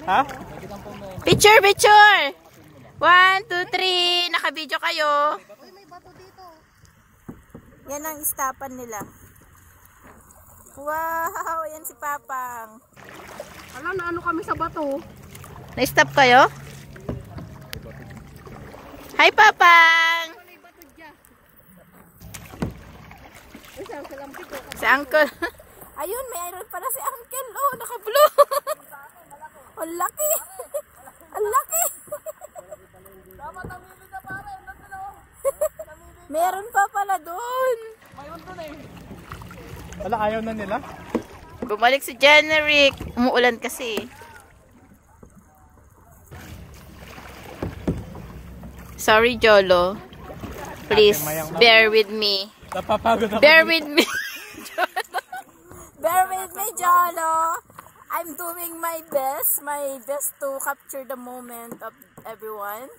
Ha? Picture, picture! 1, 2, 3. Naka-video kayo. Uy, may bato dito. Yan ang istapan nila. Wow! Yan si Papang. Alam na ano kami sa bato. Na-stop kayo? Hi, Papang! May bato dyan. Uy, sa lampi ko. Si Uncle. Ayun, may iron pala si Uncle. Oh, naka-blue. Ang laki. Ang laki. Meron pa pala doon. Wala, ayaw na nila. Bumalik si Generic. Umuulan kasi. Sorry, Jolo. Please, bear with me. Napapagod ako. Bear with me. Bear with me, Jolo. I'm doing my best to capture the moment of everyone.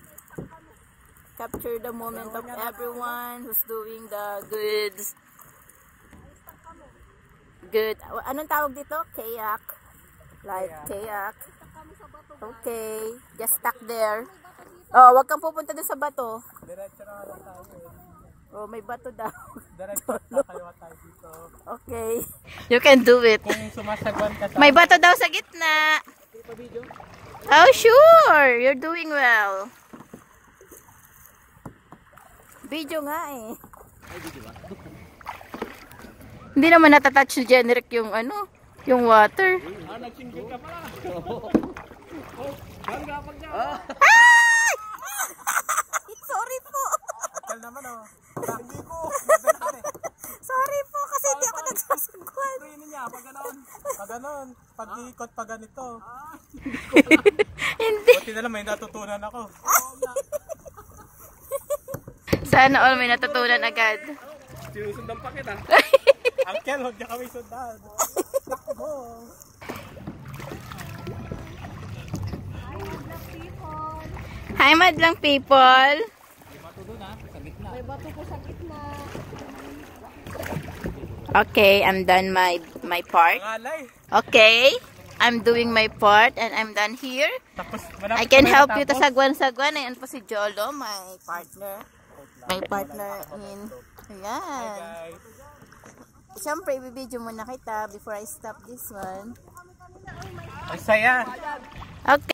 Capture the moment of everyone who's doing the good. Anong tawag dito? Kayak. Like kayak. Okay. Just stuck there. Oh, wag kang pupunta dun sa bato. Diretso na lang tayo. Oh, may bato daw. Diretso na kayo tayo dito. Okay. You can do it. Kung sumasagwan ka sa... May bato daw sa gitna. Oh, sure. You're doing well. Video nga eh. Hindi naman natatouch ni Generic yung ano, yung water. Ah, nagsinggit ka pala. Sorry po. Akal naman oh. Hindi ko. Sorry po kasi hindi ako nagsasagwan. Training niya, pag ganon. Pag ganon. Pag iikot, pag ganito. Hindi. Buti na lang may natutunan ako. Sana all may natutunan agad. Sinusundan pa kita. Uncle, huwag niya kami sundan. Takbo. Hi, madlang people. May bato ko sa gitna. Okay, I'm done my part. Pangalay. Okay, I'm doing my part and I'm done here. Tapos, I can help you to sagwan-sagwan. Ayan po si Jolo, my partner. My partner in... Ayan. Guys. Siyempre, ibibidyo muna kita before I stop this one. Ang saya. Okay.